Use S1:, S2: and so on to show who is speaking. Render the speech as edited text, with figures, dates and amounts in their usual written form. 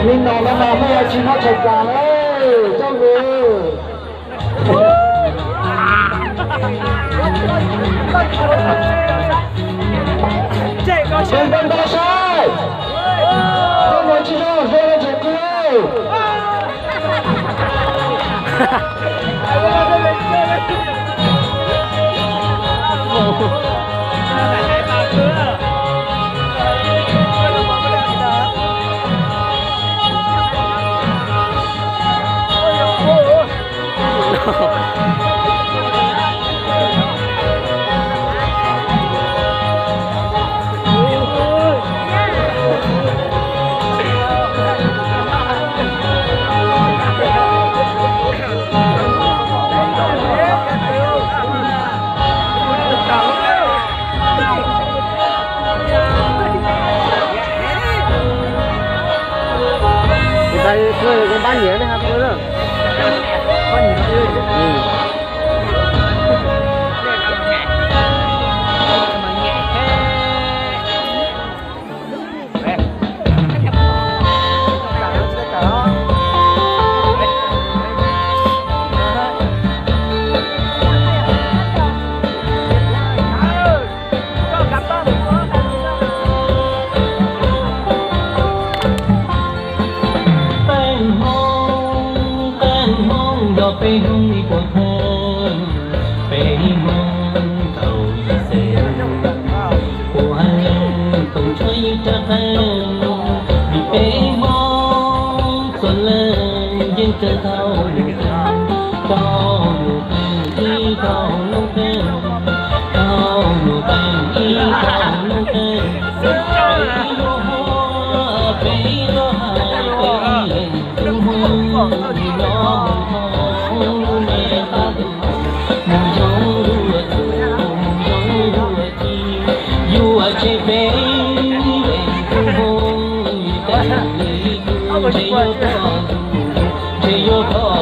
S1: Linh nó mà bây giờ nó chạy cả đấy cho người bên bên đó sai con người chỉ nó về là chạy cười
S2: đây chơi con bán nhẹ đấy ha thôi đó
S3: ไปห้องปวดหัวไปมองเขาเสียหัวต้องช่วยจะแทนไปมองส่วนเลยยังเจอเขาหนึ่งกันก็หนูเป็นที่เขาลงเต้นก็หนูเป็นที่เขาลงเต้นไปโลหัวไปโลหายไปเล่นถึงหัวที่น้องHãy subscribe cho kênh Ghiền Mì Gõ để không bỏ lỡ